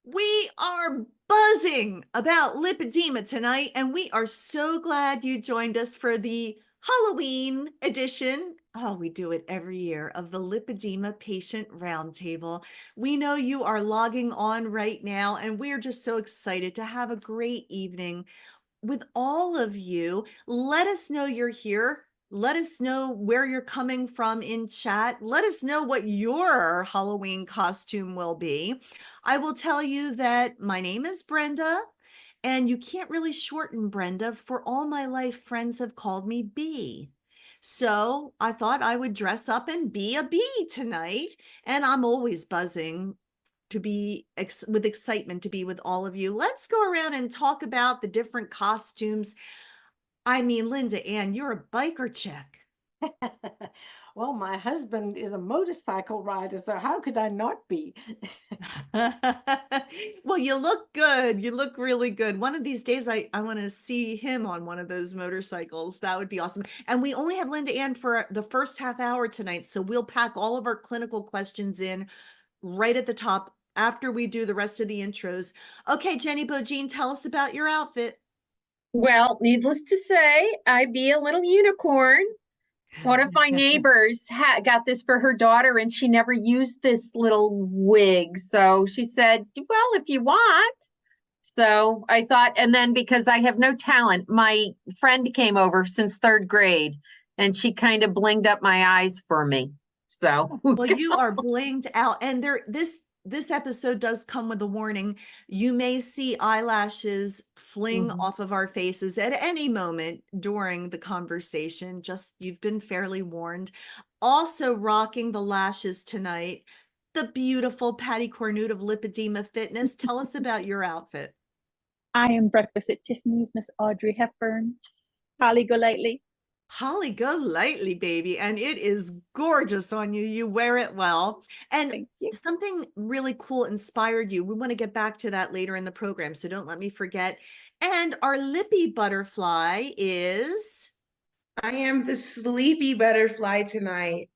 We are buzzing about lipedema tonight, and we are so glad you joined us for the Halloween edition. Oh, we do it every year of the Lipedema Patient Roundtable. We know you are logging on right now, and we're just so excited to have a great evening with all of you. Let us know you're here. Let us know where you're coming from in chat. Let us know what your Halloween costume will be. I will tell you that my name is Brenda, and you can't really shorten Brenda. For all my life, friends have called me Bee. So I thought I would dress up and be a bee tonight, and I'm always buzzing to be with excitement to be with all of you. Let's go around and talk about the different costumes. I mean, Linda Ann, you're a biker chick. Well, my husband is a motorcycle rider, so how could I not be? Well, you look good. You look really good. One of these days, I want to see him on one of those motorcycles. That would be awesome. And we only have Linda Ann for the first half hour tonight, so we'll pack all of our clinical questions in right at the top after we do the rest of the intros. Okay, Jenny Beaujean, tell us about your outfit. Well, needless to say, I be a little unicorn. One of my neighbors got this for her daughter, and she never used this little wig. So she said, well, if you want. So I thought, and then because I have no talent, my friend came over since third grade, and she kind of blinged up my eyes for me. So Well, you are blinged out, and this episode does come with a warning. You may see eyelashes fling off of our faces at any moment during the conversation. Just you've been fairly warned. Also rocking the lashes tonight, the beautiful Pattie Cornute of Lipedema Fitness. Tell us about your outfit. I am Breakfast at Tiffany's, Miss Audrey Hepburn. Holly Golightly. Holly, go lightly, baby. And it is gorgeous on you. You wear it well. And Thank you. something really cool inspired you. We want to get back to that later in the program, so don't let me forget. And our lippy butterfly is. I am the sleepy butterfly tonight.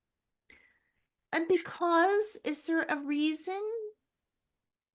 And because, is there a reason?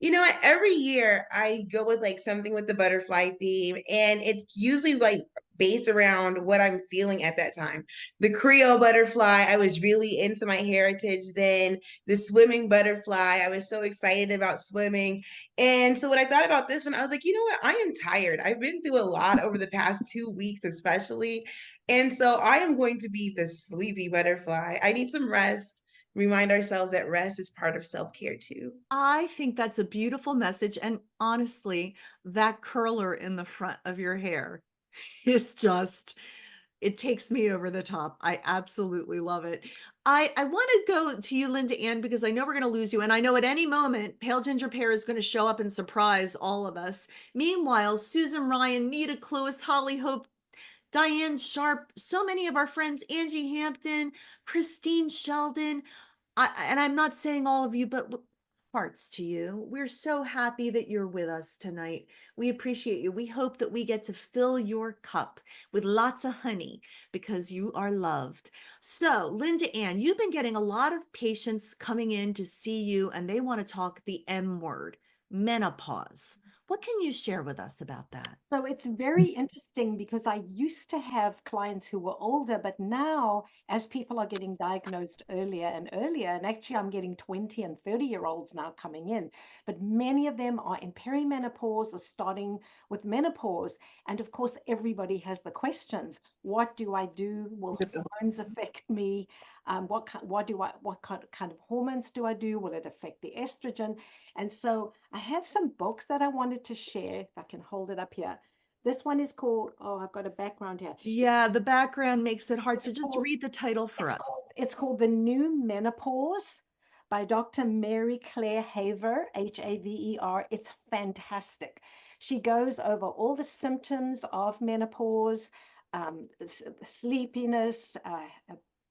You know what? Every year I go with like something with the butterfly theme, and it's usually like based around what I'm feeling at that time. The Creole butterfly, I was really into my heritage then. The swimming butterfly, I was so excited about swimming. And so when I thought about this one, I was like, you know what? I am tired. I've been through a lot over the past 2 weeks, especially. And so I am going to be the sleepy butterfly. I need some rest. Remind ourselves that rest is part of self-care too. I think that's a beautiful message. And honestly, that curler in the front of your hair is just, it takes me over the top. I absolutely love it. I want to go to you, Linda Ann, because I know we're going to lose you. And I know at any moment, Pale Ginger Pear is going to show up and surprise all of us. Meanwhile, Susan Ryan, Nita Cluis, Holly Hope, Diane Sharp, so many of our friends, Angie Hampton, Christine Sheldon, and I'm not saying all of you, but hearts to you. We're so happy that you're with us tonight. We appreciate you. We hope that we get to fill your cup with lots of honey because you are loved. So, Linda Ann, you've been getting a lot of patients coming in to see you, and they want to talk the M word, menopause. What can you share with us about that? So it's very interesting because I used to have clients who were older, but now as people are getting diagnosed earlier and earlier, and actually I'm getting 20 and 30-year-olds now coming in, but many of them are in perimenopause or starting with menopause. And of course, everybody has the questions. What do I do? Will hormones affect me? What kind of hormones do I do? Will it affect the estrogen? And so I have some books that I wanted to share, if I can hold it up here. This one is called, oh, I've got a background here. Yeah, the background makes it hard. So just read the title for us. It's called The New Menopause by Dr. Mary Claire Haver, Haver. It's fantastic. She goes over all the symptoms of menopause, sleepiness,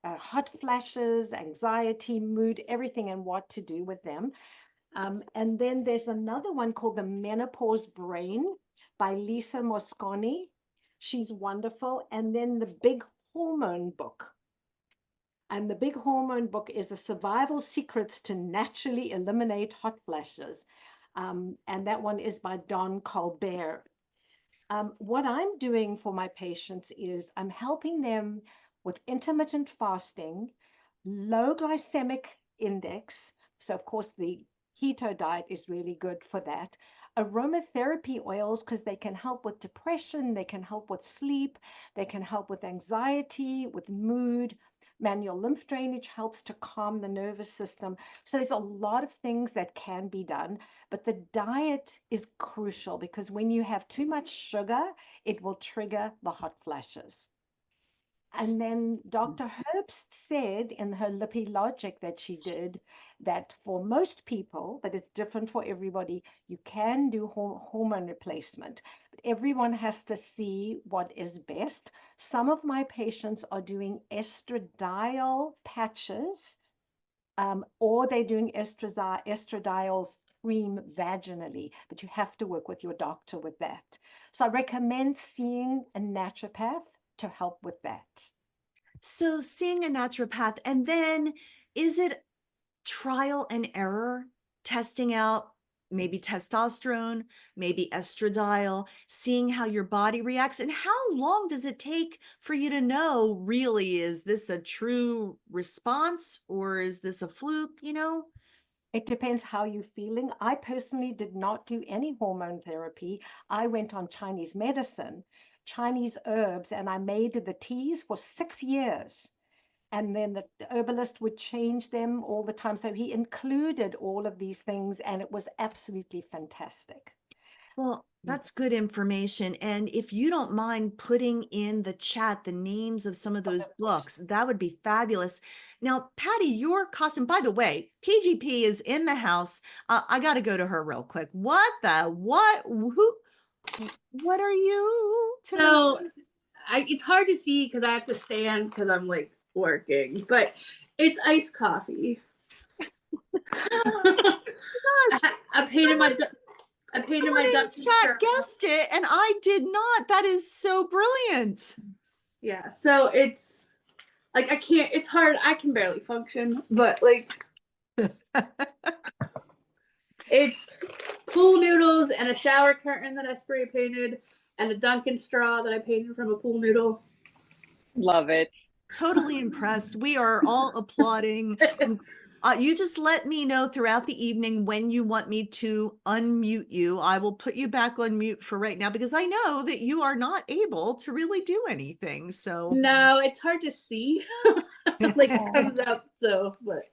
hot flashes, anxiety, mood, everything, and what to do with them. And then there's another one called The Menopause Brain by Lisa Mosconi. She's wonderful. And then the Big Hormone book. And the Big Hormone book is The Survival Secrets to Naturally Eliminate Hot Flashes. And that one is by Don Colbert. What I'm doing for my patients is I'm helping them with intermittent fasting, low glycemic index. So, of course, the keto diet is really good for that. Aromatherapy oils, because they can help with depression, they can help with sleep, they can help with anxiety, with mood. Manual lymph drainage helps to calm the nervous system. So there's a lot of things that can be done, but the diet is crucial because when you have too much sugar, it will trigger the hot flashes. And then Dr. Herbst said in her Lippy Logic that she did that for most people, but it's different for everybody, you can do hormone replacement. But everyone has to see what is best. Some of my patients are doing estradiol patches, or they're doing estradiol cream vaginally, but you have to work with your doctor with that. So I recommend seeing a naturopath to help with that. So seeing a naturopath, and then is it trial and error, testing out maybe testosterone, maybe estradiol, seeing how your body reacts? And how long does it take for you to know, really, is this a true response or is this a fluke, you know? It depends how you're feeling. I personally did not do any hormone therapy. I went on Chinese medicine, Chinese herbs, and I made the teas for 6 years. And then the herbalist would change them all the time. So he included all of these things, and it was absolutely fantastic. Well, that's good information. And if you don't mind putting in the chat the names of some of those books, that would be fabulous. Now, Pattie, your costume, by the way, PGP is in the house. I got to go to her real quick. What are you tonight? So it's hard to see because I have to stand because I'm like working, but it's iced coffee. Gosh, I painted my ducks in chat guessed it, and I did not. That is so brilliant. Yeah, so it's like I can't. It's hard. I can barely function, but like it's pool noodles and a shower curtain that I spray painted, and a Dunkin' straw that I painted from a pool noodle. Love it. Totally impressed. We are all applauding. You just let me know throughout the evening when you want me to unmute you. I will put you back on mute for right now because I know that you are not able to really do anything. So no, it's hard to see. Like it comes up. So, but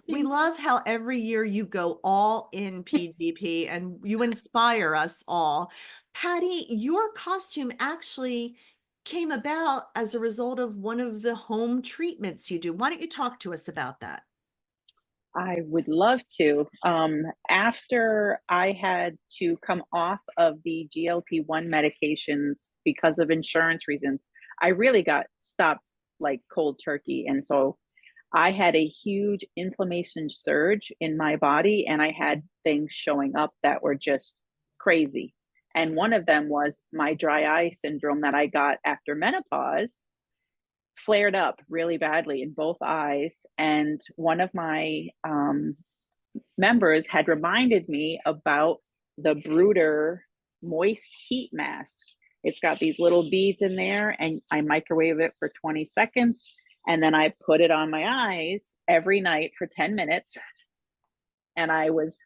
we love how every year you go all in PGP and you inspire us all. Pattie, your costume actually came about as a result of one of the home treatments you do. Why don't you talk to us about that? I would love to. After I had to come off of the GLP-1 medications because of insurance reasons, I really got stopped like cold turkey. And so I had a huge inflammation surge in my body, and I had things showing up that were just crazy. And one of them was my dry eye syndrome that I got after menopause flared up really badly in both eyes. And one of my members had reminded me about the Brooder moist heat mask. It's got these little beads in there, and I microwave it for 20 seconds. And then I put it on my eyes every night for 10 minutes. And I was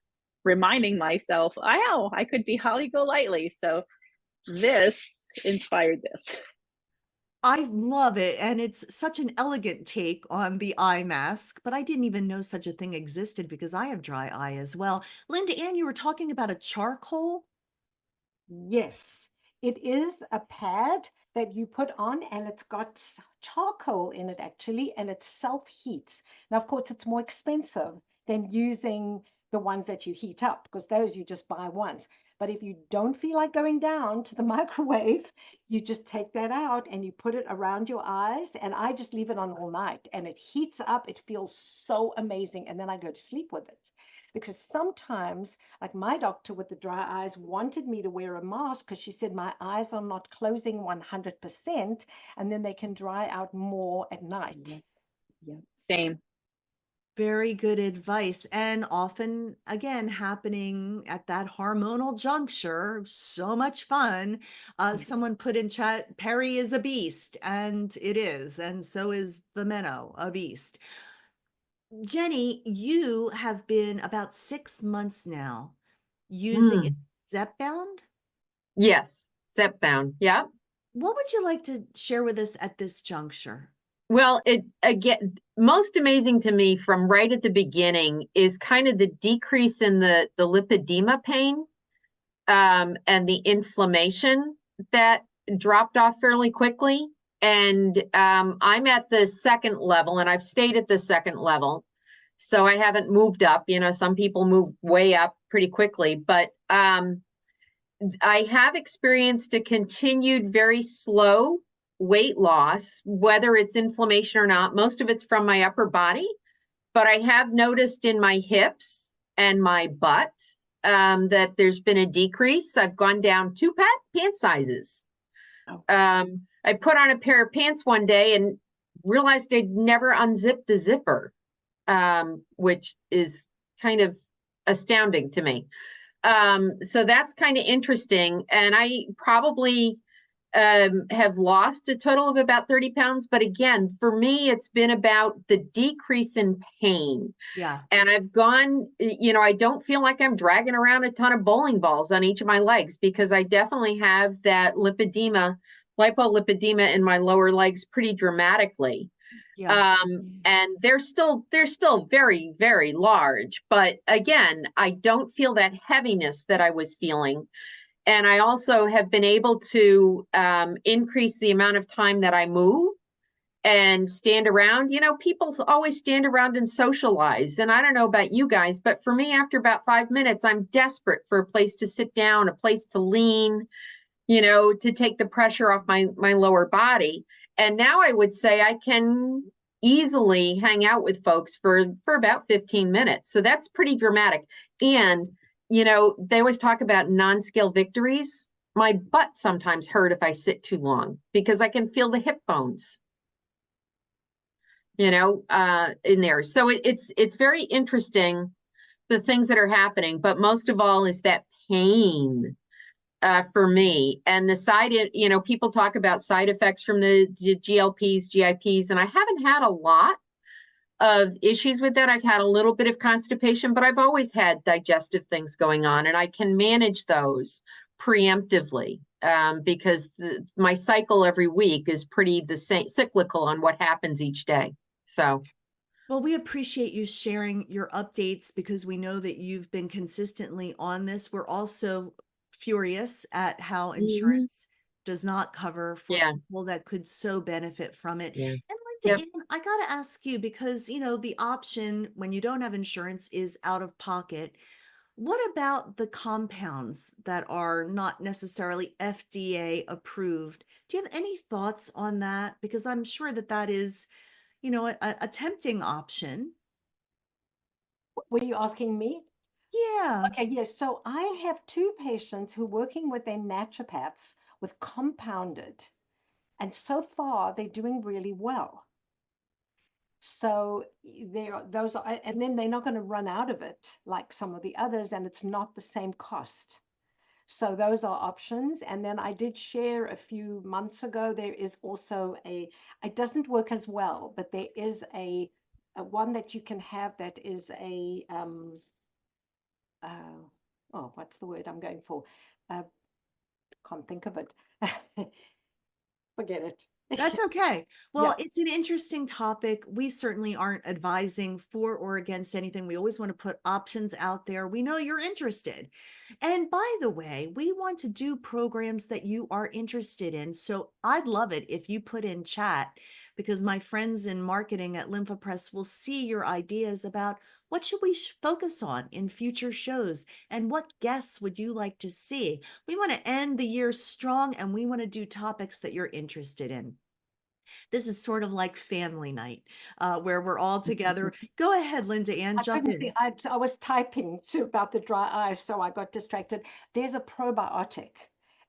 reminding myself, oh, I could be Holly Golightly. So this inspired this. I love it. And it's such an elegant take on the eye mask, but I didn't even know such a thing existed because I have dry eye as well. Linda Ann, you were talking about a charcoal? Yes, it is a pad that you put on, and it's got charcoal in it actually, and it self-heats. Now, of course, it's more expensive than using the ones that you heat up because those you just buy once. But if you don't feel like going down to the microwave, you just take that out and you put it around your eyes. And I just leave it on all night and it heats up. It feels so amazing. And then I go to sleep with it. Because sometimes, like my doctor with the dry eyes wanted me to wear a mask because she said my eyes are not closing 100% and then they can dry out more at night. Yeah, same. Very good advice. And often, again, happening at that hormonal juncture. So much fun. Someone put in chat, Perry is a beast, and it is. And so is the Menno, a beast. Jenny, you have been about 6 months now using Mm. Zepbound. Yes, Zepbound. Yeah. What would you like to share with us at this juncture? Well, it again, most amazing to me from right at the beginning is kind of the decrease in the lipedema pain, and the inflammation that dropped off fairly quickly. And I'm at the second level, and I've stayed at the second level, so I haven't moved up. You know, some people move way up pretty quickly, but I have experienced a continued very slow weight loss, whether it's inflammation or not. Most of it's from my upper body, but I have noticed in my hips and my butt that there's been a decrease. I've gone down 2 pant sizes. Oh. I put on a pair of pants one day and realized I'd never unzipped the zipper, which is kind of astounding to me. So that's kind of interesting. And I probably have lost a total of about 30 pounds. But again, for me, it's been about the decrease in pain. Yeah. And I've gone, you know, I don't feel like I'm dragging around a ton of bowling balls on each of my legs, because I definitely have that lipedema, lipolipedema in my lower legs pretty dramatically. Yeah. And they're still very, very large. But again, I don't feel that heaviness that I was feeling. And I also have been able to increase the amount of time that I move and stand around. You know, people always stand around and socialize. And I don't know about you guys, but for me, after about 5 minutes, I'm desperate for a place to sit down, a place to lean, you know, to take the pressure off my lower body. And now I would say I can easily hang out with folks for about 15 minutes. So that's pretty dramatic. And, you know, they always talk about non-scale victories. My butt sometimes hurt if I sit too long because I can feel the hip bones, you know, in there. So it's very interesting, the things that are happening, but most of all is that pain for me. And the side, you know, people talk about side effects from the GLPs, GIPs, and I haven't had a lot of issues with that. I've had a little bit of constipation, but I've always had digestive things going on, and I can manage those preemptively because my cycle every week is pretty the same, cyclical on what happens each day. So. Well, we appreciate you sharing your updates because we know that you've been consistently on this. We're also furious at how insurance does not cover for people that could so benefit from it. Yeah. And Linda, I got to ask you, because, you know, the option when you don't have insurance is out of pocket. What about the compounds that are not necessarily FDA approved? Do you have any thoughts on that? Because I'm sure that that is, you know, a tempting option. Were you asking me? Yeah. Okay, yes. So I have 2 patients who are working with their naturopaths with compounded, and so far they're doing really well. So those are, and then they're not going to run out of it like some of the others, and it's not the same cost. So those are options. And then I did share a few months ago, there is also it doesn't work as well, but there is a one that you can have that is a, what's the word I'm going for? Can't think of it. Forget it. That's okay. Well, Yeah. it's an interesting topic. We certainly aren't advising for or against anything. We always want to put options out there. We know you're interested. And by the way, we want to do programs that you are interested in. So I'd love it if you put in chat, because my friends in marketing at Lympha Press will see your ideas about what should we focus on in future shows and what guests would you like to see. We want to end the year strong, and we want to do topics that you're interested in. This is sort of like family night, where we're all together. Go ahead, Linda Ann, jump in. I was typing about the dry eye, so I got distracted. There's a probiotic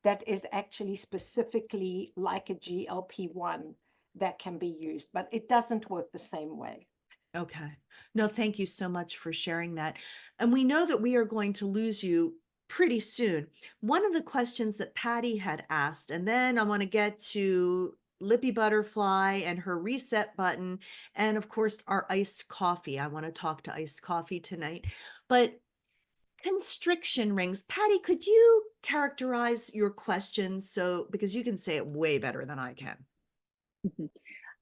that is actually specifically like a GLP-1 that can be used, but it doesn't work the same way. Okay. No, thank you so much for sharing that. And we know that we are going to lose you pretty soon. One of the questions that Pattie had asked, and then I want to get to Lippy Butterfly and her reset button, and of course, our iced coffee. I want to talk to iced coffee tonight. But constriction rings. Pattie, could you characterize your question so because you can say it way better than I can? Mhm.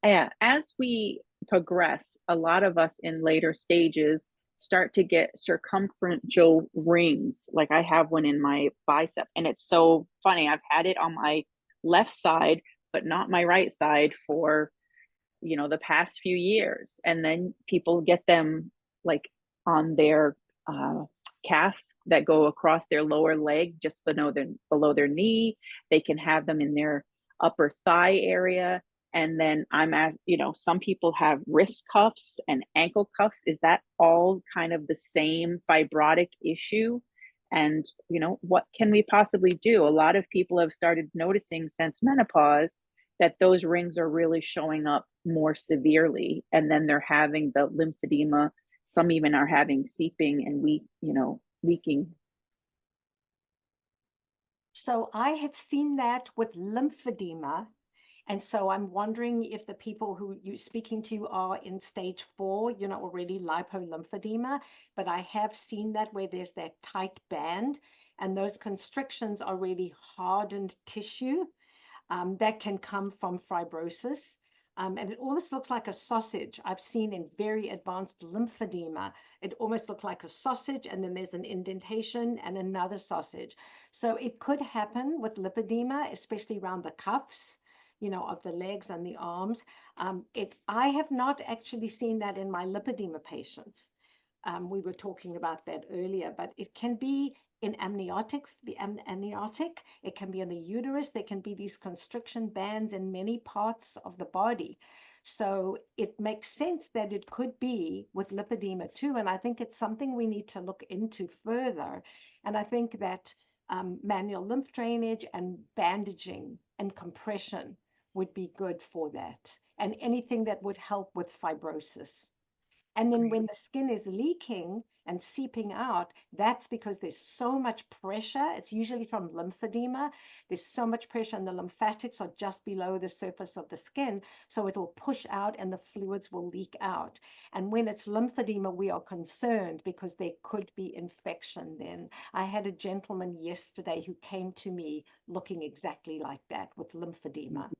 Yeah, as we progress, a lot of us in later stages start to get circumferential rings. Like I have one in my bicep, and it's so funny. I've had it on my left side, but not my right side for, the past few years. And then people get them like on their calf that go across their lower leg, just below their knee. They can have them in their upper thigh area. And then some people have wrist cuffs and ankle cuffs. Is that all kind of the same fibrotic issue? And, what can we possibly do? A lot of people have started noticing since menopause that those rings are really showing up more severely. And then they're having the lymphedema. Some even are having seeping and leaking. So I have seen that with lymphedema. And so I'm wondering if the people who you're speaking to are in stage 4, already lipolymphedema. But I have seen that where there's that tight band, and those constrictions are really hardened tissue that can come from fibrosis. And it almost looks like a sausage. I've seen in very advanced lymphedema, it almost looks like a sausage, and then there's an indentation and another sausage. So it could happen with lipedema, especially around the cuffs, of the legs and the arms. I have not actually seen that in my lipedema patients. We were talking about that earlier, but it can be in amniotic, it can be in the uterus, there can be these constriction bands in many parts of the body. So it makes sense that it could be with lipedema too. And I think it's something we need to look into further. And I think that manual lymph drainage and bandaging and compression would be good for that. And anything that would help with fibrosis. And then when the skin is leaking and seeping out, that's because there's so much pressure. It's usually from lymphedema. There's so much pressure, and the lymphatics are just below the surface of the skin. So it will push out and the fluids will leak out. And when it's lymphedema, we are concerned because there could be infection then. I had a gentleman yesterday who came to me looking exactly like that with lymphedema.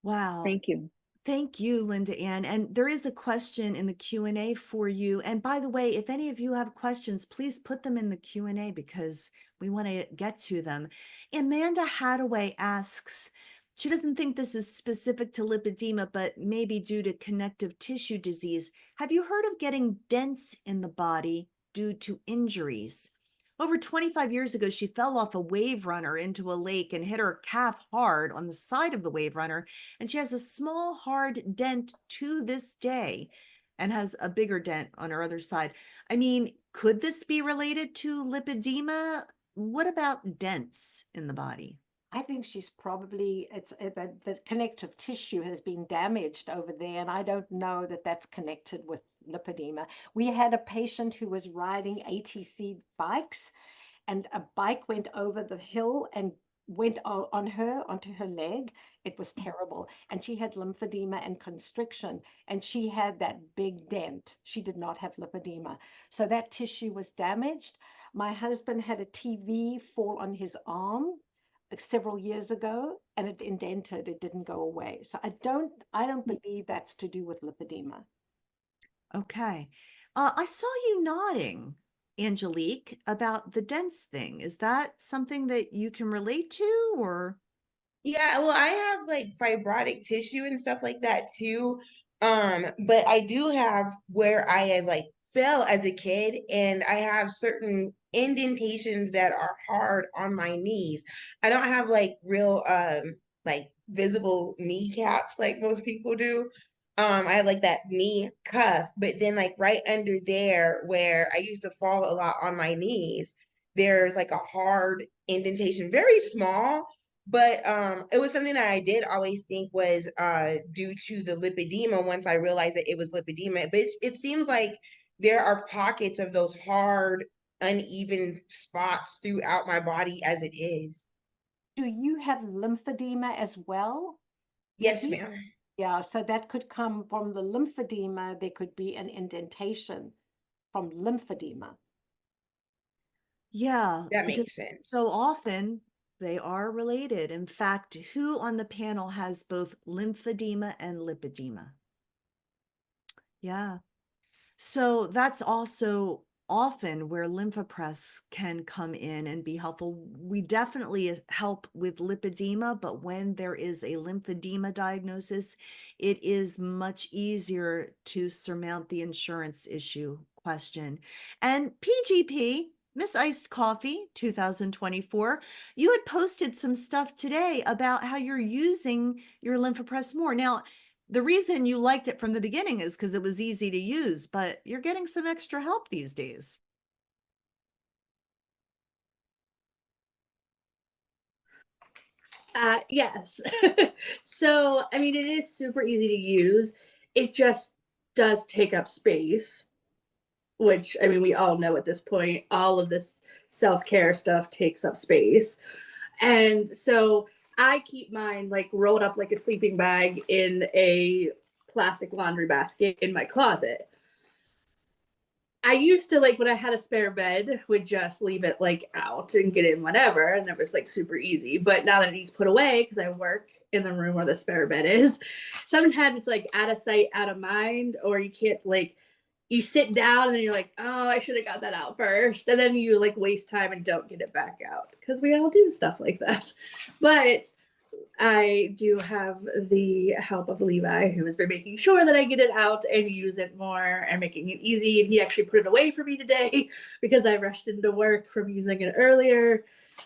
Wow. Thank you. Thank you, Linda Ann. And there is a question in the Q&A for you. And by the way, if any of you have questions, please put them in the Q&A because we want to get to them. Amanda Hadaway asks, she doesn't think this is specific to lipedema, but maybe due to connective tissue disease. Have you heard of getting dents in the body due to injuries? Over 25 years ago, she fell off a wave runner into a lake and hit her calf hard on the side of the wave runner. And she has a small, hard dent to this day and has a bigger dent on her other side. I mean, could this be related to lipedema? What about dents in the body? I think she's probably, the connective tissue has been damaged over there, and I don't know that that's connected with lipedema. We had a patient who was riding ATC bikes, and a bike went over the hill and went onto her leg. It was terrible. And she had lymphedema and constriction, and she had that big dent. She did not have lipedema. So that tissue was damaged. My husband had a TV fall on his arm several years ago, and it indented. It didn't go away. So I don't believe that's to do with lipedema. Okay. I saw you nodding, Angelique, about the dents thing. Is that something that you can relate to, or? Yeah, well, I have like fibrotic tissue and stuff like that too. But I do have where I have like fell as a kid, and I have certain indentations that are hard on my knees. I don't have like real like visible kneecaps like most people do. I have like that knee cuff, but then like right under there where I used to fall a lot on my knees, there's like a hard indentation, very small, But it was something that I did always think was due to the lipedema once I realized that it was lipedema. But it seems like there are pockets of those hard, uneven spots throughout my body as it is. Do you have lymphedema as well? Yes, ma'am. Yeah, so that could come from the lymphedema. There could be an indentation from lymphedema. Yeah, That because makes sense. so often they are related. In fact, who on the panel has both lymphedema and lipedema? Yeah. So that's also often where Lympha Press can come in and be helpful. We definitely help with lipedema, but when there is a lymphedema diagnosis, it is much easier to surmount the insurance issue question. And PGP, Miss Iced Coffee 2024, you had posted some stuff today about how you're using your Lympha Press more. Now, the reason you liked it from the beginning is because it was easy to use, but you're getting some extra help these days. Yes. So, I mean, it is super easy to use. It just does take up space, which, I mean, we all know at this point, all of this self-care stuff takes up space. And so I keep mine like rolled up like a sleeping bag in a plastic laundry basket in my closet. I used to, like, when I had a spare bed, would just leave it like out and get in whatever, and that was like super easy. But now that it needs put away because I work in the room where the spare bed is, sometimes it's like out of sight, out of mind, or you can't, like, you sit down and then you're like, oh, I should have got that out first, and then you like waste time and don't get it back out because we all do stuff like that. But I do have the help of Levi, who has been making sure that I get it out and use it more and making it easy. And he actually put it away for me today because I rushed into work from using it earlier.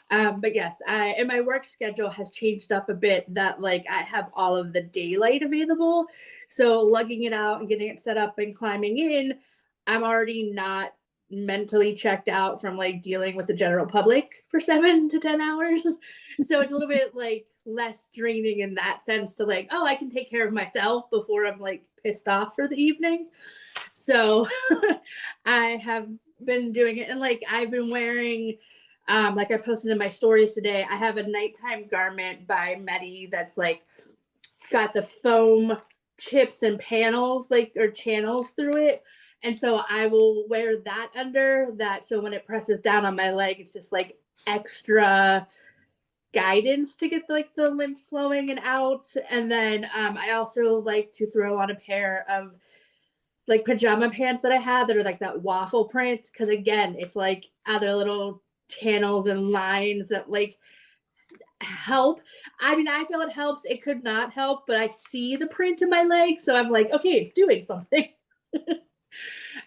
But yes, and my work schedule has changed up a bit that like I have all of the daylight available. So lugging it out and getting it set up and climbing in, I'm already not mentally checked out from like dealing with the general public for 7 to 10 hours. So it's a little bit like less draining in that sense to like, oh, I can take care of myself before I'm like pissed off for the evening. So I have been doing it, and like I've been wearing like I posted in my stories today, I have a nighttime garment by Medi that's like got the foam chips and panels like or channels through it. And so I will wear that under that. So when it presses down on my leg, it's just like extra guidance to get like the lymph flowing and out. And then I also like to throw on a pair of like pajama pants that I have that are like that waffle print. Cause again, it's like other little channels and lines that like help. I mean, I feel it helps. It could not help, but I see the print in my leg. So I'm like, okay, it's doing something.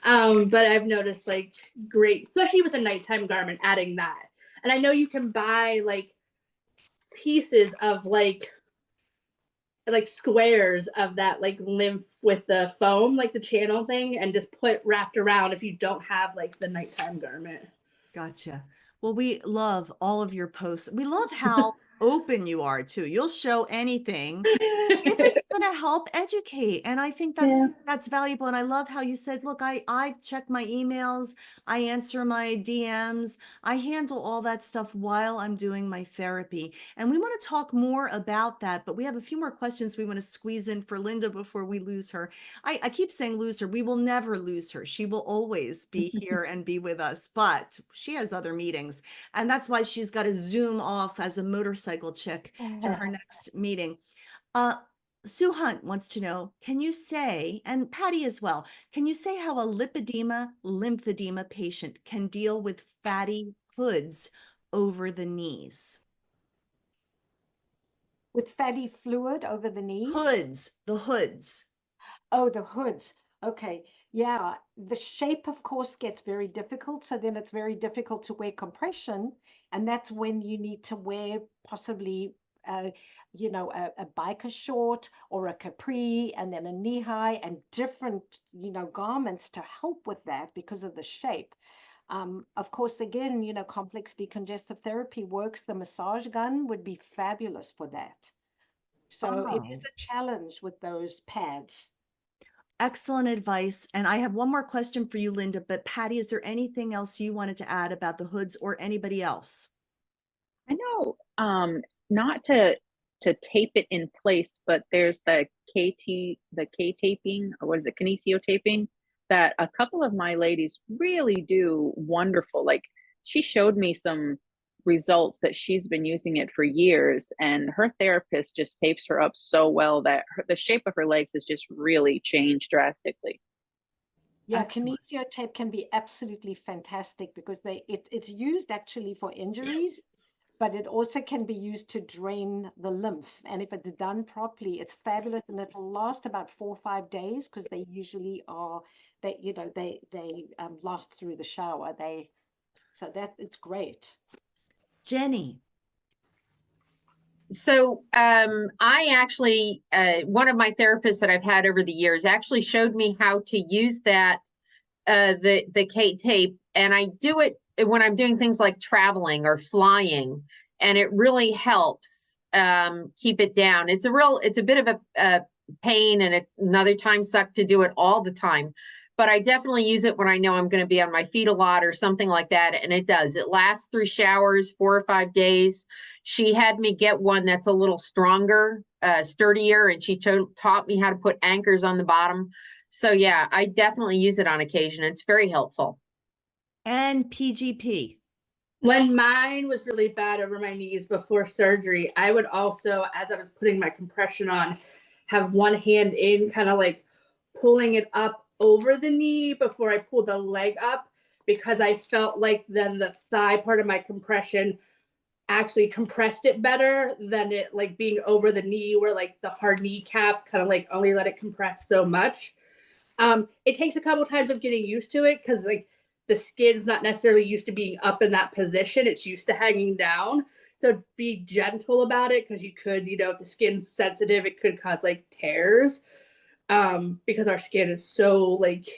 But I've noticed like great, especially with a nighttime garment, adding that. And I know you can buy like pieces of like squares of that like lymph with the foam, like the channel thing, and just put wrapped around if you don't have like the nighttime garment. Gotcha. Well, we love all of your posts. We love how open you are too. You'll show anything if it's going to help educate. And I think that's valuable. And I love how you said, look, I check my emails, I answer my DMs, I handle all that stuff while I'm doing my therapy. And we want to talk more about that, but we have a few more questions we want to squeeze in for Linda before we lose her. I keep saying lose her. We will never lose her. She will always be here and be with us, but she has other meetings. And that's why she's got to zoom off as a motorcycle chick to her next meeting. Sue Hunt wants to know, can you say, and Pattie as well, can you say how a lymphedema patient can deal with fatty hoods over the knees? With fatty fluid over the knees? The hoods. Oh, the hoods. Okay. Yeah. The shape, of course, gets very difficult. So then it's very difficult to wear compression. And that's when you need to wear possibly, a biker short or a capri and then a knee high and different, garments to help with that because of the shape. Of course, again, you know, complex decongestive therapy works. The massage gun would be fabulous for that. So it is Oh, a challenge with those pads. excellent advice. And I have one more question for you, Linda, but Pattie, is there anything else you wanted to add about the hoods or anybody else? I know, not to tape it in place, but there's the K taping, or what is it, kinesio taping, that a couple of my ladies really do wonderful. Like, she showed me some results that she's been using it for years, and her therapist just tapes her up so well that the shape of her legs has just really changed drastically. Yeah, Excellent. kinesio tape can be absolutely fantastic because it's used actually for injuries, but it also can be used to drain the lymph. And if it's done properly, it's fabulous, and it'll last about 4 or 5 days because they usually are they last through the shower. So that it's great. Jenny. So I actually, one of my therapists that I've had over the years actually showed me how to use that, the K tape, and I do it when I'm doing things like traveling or flying, and it really helps keep it down. It's a bit of a pain and another time suck to do it all the time. But I definitely use it when I know I'm going to be on my feet a lot or something like that. And it does. It lasts through showers, 4 or 5 days. She had me get one that's a little stronger, sturdier, and she taught me how to put anchors on the bottom. So yeah, I definitely use it on occasion. It's very helpful. And PGP. When mine was really bad over my knees before surgery, I would also, as I was putting my compression on, have one hand in, kind of like pulling it up over the knee before I pulled the leg up, because I felt like then the thigh part of my compression actually compressed it better than it like being over the knee, where like the hard kneecap kind of like only let it compress so much. It takes a couple times of getting used to it because like the skin's not necessarily used to being up in that position. It's used to hanging down. So be gentle about it, because you could, you know, if the skin's sensitive, it could cause like tears, because our skin is so like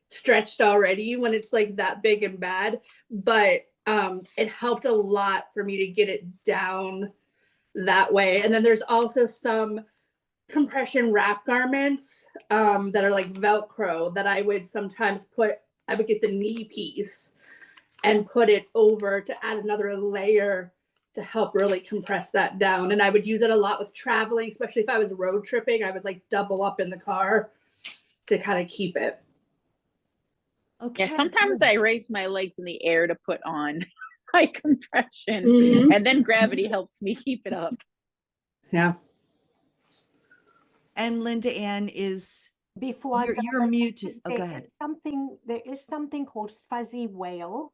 stretched already when it's like that big and bad. But it helped a lot for me to get it down that way. And then there's also some compression wrap garments that are like Velcro that I would sometimes I would get the knee piece and put it over to add another layer to help really compress that down. And I would use it a lot with traveling, especially if I was road tripping. I would like double up in the car to kind of keep it. Okay. Yeah, sometimes I raise my legs in the air to put on high compression, Mm-hmm. and then gravity helps me keep it up. Yeah. And Linda Ann is, Before you're muted. Oh, go there ahead. is something called fuzzy whale,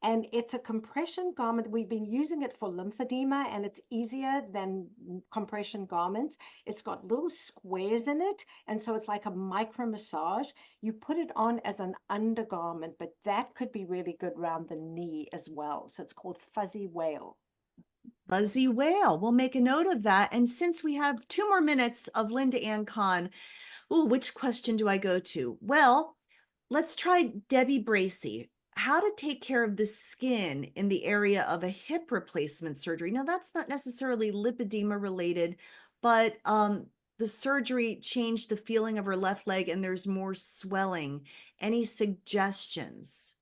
and it's a compression garment. We've been using it for lymphedema, and it's easier than compression garments. It's got little squares in it, and so it's like a micro massage. You put it on as an undergarment, but that could be really good around the knee as well. So it's called fuzzy whale. Fuzzy whale. We'll make a note of that. And since we have 2 more minutes of Linda Ann Kahn, which question do I go to? Well, let's try Debbie Bracey. How to take care of the skin in the area of a hip replacement surgery. Now, that's not necessarily lipedema related, but the surgery changed the feeling of her left leg and there's more swelling. Any suggestions?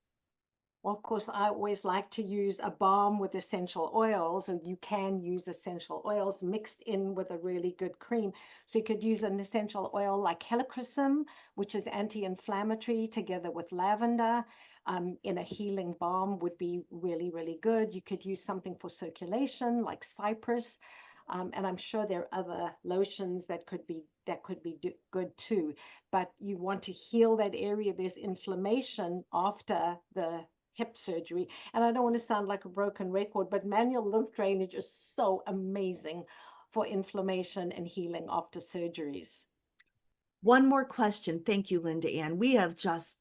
Well, of course, I always like to use a balm with essential oils, or you can use essential oils mixed in with a really good cream. So you could use an essential oil like helichrysum, which is anti-inflammatory, together with lavender. In a healing balm would be really, really good. You could use something for circulation like cypress. And I'm sure there are other lotions that could be good too. But you want to heal that area. There's inflammation after the hip surgery. And I don't want to sound like a broken record, but manual lymph drainage is so amazing for inflammation and healing after surgeries. One more question. Thank you, Linda Ann. We have just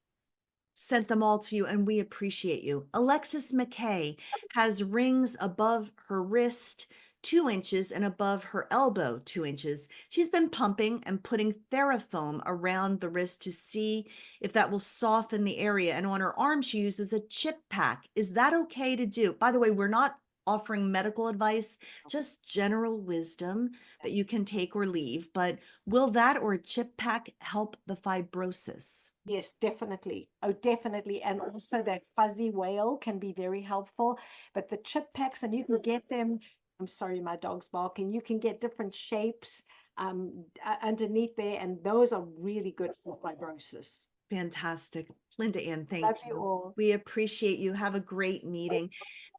sent them all to you and we appreciate you. Alexis McKay has rings above her wrist 2 inches and above her elbow 2 inches. She's been pumping and putting Therafoam around the wrist to see if that will soften the area. And on her arm, she uses a chip pack. Is that okay to do? By the way, we're not offering medical advice, just general wisdom that you can take or leave. But will that or a chip pack help the fibrosis? Yes, definitely. Oh, definitely. And also that fuzzy whale can be very helpful. But the chip packs, and you can get them. I'm sorry, my dog's barking. You can get different shapes underneath there, and those are really good for fibrosis. Fantastic. Linda Ann, thank Love you. you all. We appreciate you. Have a great meeting.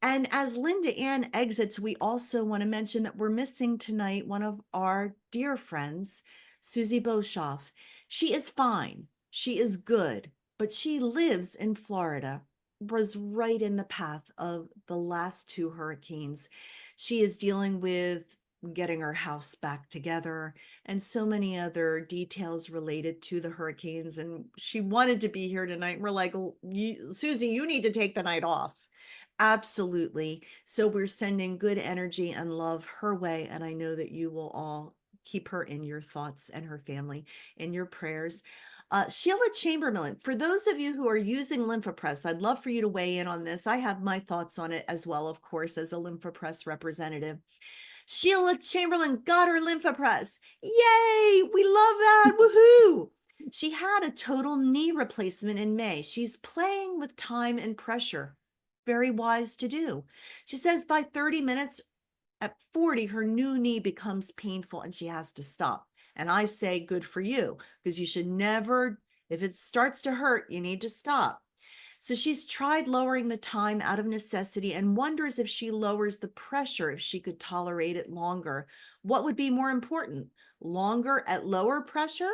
And as Linda Ann exits, we also want to mention that we're missing tonight one of our dear friends, Susie Beaujean. She is fine. She is good, but she lives in Florida, was right in the path of the last 2 hurricanes. She is dealing with getting her house back together and so many other details related to the hurricanes. And she wanted to be here tonight. We're like, Susie, you need to take the night off. Absolutely. So we're sending good energy and love her way. And I know that you will all keep her in your thoughts and her family in your prayers. Sheila Chamberlain, for those of you who are using Lympha Press, I'd love for you to weigh in on this. I have my thoughts on it as well, of course, as a Lympha Press representative. Sheila Chamberlain got her Lympha Press. Yay! We love that. Woohoo! She had a total knee replacement in May. She's playing with time and pressure. Very wise to do. She says by 30 minutes at 40, her new knee becomes painful and she has to stop. And I say, good for you, because you should never, if it starts to hurt, you need to stop. So she's tried lowering the time out of necessity and wonders if she lowers the pressure, if she could tolerate it longer. What would be more important, longer at lower pressure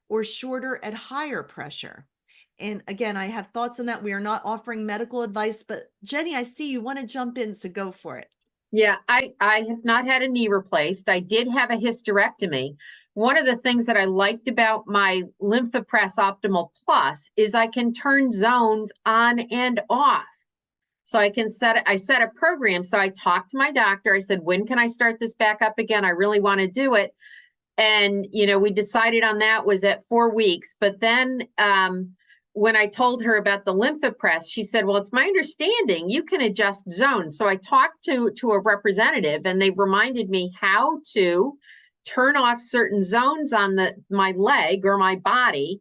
or shorter at higher pressure? And again, I have thoughts on that. We are not offering medical advice, but Jenny, I see you want to jump in, so go for it. Yeah, I have not had a knee replaced. I did have a hysterectomy. One of the things that I liked about my Lympha Press Optimal Plus is I can turn zones on and off. So I set a program. So I talked to my doctor. I said, when can I start this back up again? I really want to do it. And, we decided on that was at 4 weeks. But then when I told her about the Lympha Press, she said, well, it's my understanding you can adjust zones. So I talked to a representative and they reminded me how to turn off certain zones on my leg or my body,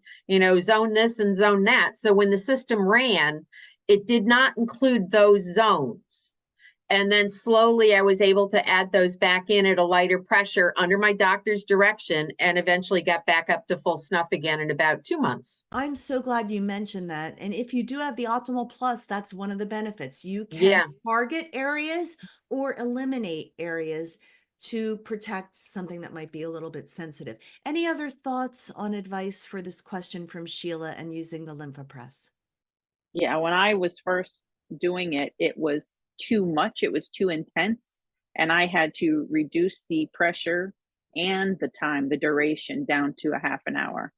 zone this and zone that. So when the system ran, it did not include those zones. And then slowly I was able to add those back in at a lighter pressure under my doctor's direction and eventually got back up to full snuff again in about 2 months. I'm so glad you mentioned that. And if you do have the Optimal Plus, that's one of the benefits. You can target areas or eliminate areas to protect something that might be a little bit sensitive. Any other thoughts on advice for this question from Sheila and using the Lympha Press? Yeah, when I was first doing it, it was too much. It was too intense. And I had to reduce the pressure and the time, the duration down to a half an hour.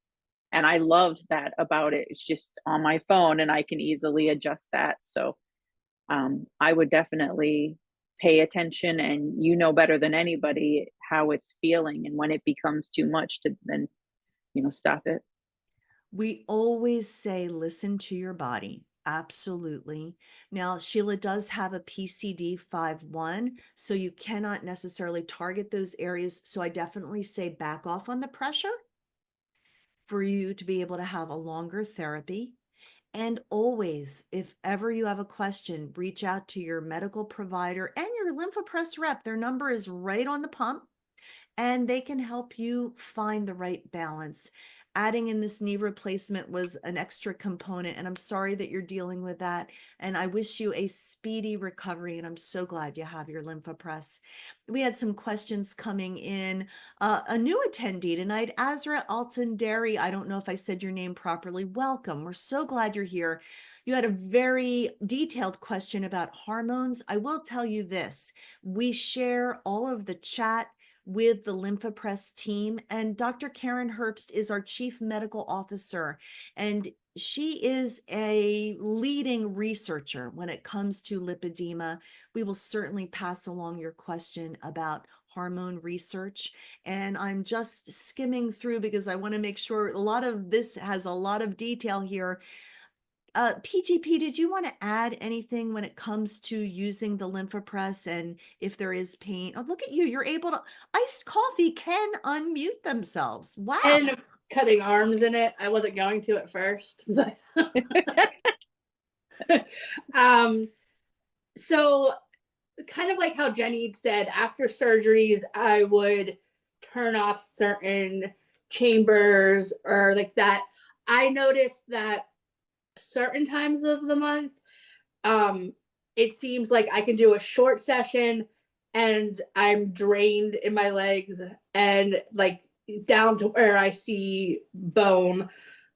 And I love that about it. It's just on my phone and I can easily adjust that. So I would definitely pay attention, and you know better than anybody how it's feeling. And when it becomes too much, to then, stop it. We always say, listen to your body. Absolutely. Now, Sheila does have a PCD 5-1, so you cannot necessarily target those areas. So I definitely say back off on the pressure for you to be able to have a longer therapy. And always, if ever you have a question, reach out to your medical provider and your Lympha Press rep. Their number is right on the pump, and they can help you find the right balance. Adding in this knee replacement was an extra component, and I'm sorry that you're dealing with that. And I wish you a speedy recovery, and I'm so glad you have your Lympha Press. We had some questions coming in. A new attendee tonight, Azra Altendary. I don't know if I said your name properly. Welcome. We're so glad you're here. You had a very detailed question about hormones. I will tell you this. We share all of the chat with the Lympha Press team, and Dr. Karen Herbst is our Chief Medical Officer. And she is a leading researcher when it comes to lipedema. We will certainly pass along your question about hormone research. And I'm just skimming through because I want to make sure a lot of this has a lot of detail here. PGP, did you want to add anything when it comes to using the Lympha Press and if there is pain? Oh, look at you. You're able to, iced coffee can unmute themselves. Wow. And cutting arms in it. I wasn't going to at first, but so kind of like how Jenny said, after surgeries, I would turn off certain chambers or like that. I noticed that certain times of the month, it seems like I can do a short session and I'm drained in my legs and like down to where I see bone.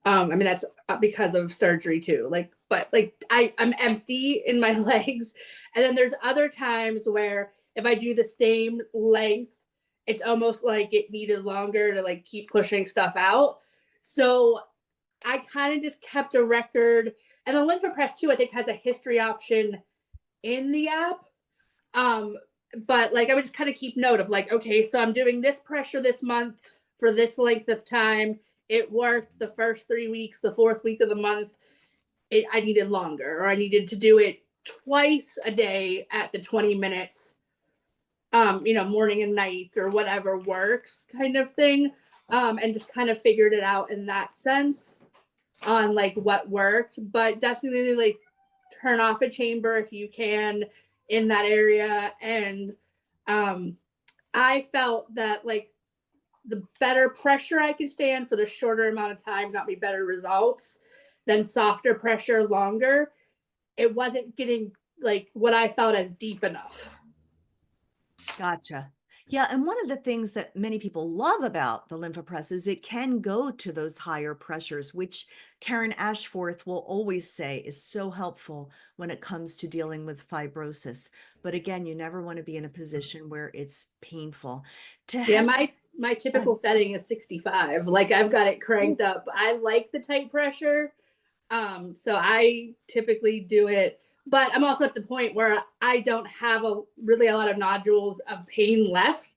I mean, that's because of surgery too. Like, but like I'm empty in my legs. And then there's other times where if I do the same length, it's almost like it needed longer to like keep pushing stuff out. So I kind of just kept a record. And the Lympha Press too, I think, has a history option in the app. But like I would just kind of keep note of like, okay, so I'm doing this pressure this month for this length of time. It worked the first 3 weeks, the 4th week of the month, I needed longer, or I needed to do it twice a day at the 20 minutes, morning and night or whatever works kind of thing. And just kind of figured it out in that sense on like what worked, but definitely like turn off a chamber if you can in that area. And I felt that like the better pressure I could stand for the shorter amount of time got me better results than softer pressure longer. It wasn't getting like what I felt as deep enough. Gotcha. Yeah, and one of the things that many people love about the Lympha Press is it can go to those higher pressures, which Karen Ashforth will always say is so helpful when it comes to dealing with fibrosis. But again, you never want to be in a position where it's painful. Yeah, my typical setting is 65. Like I've got it cranked up. I like the tight pressure. So I typically do it, but I'm also at the point where I don't have really a lot of nodules of pain left.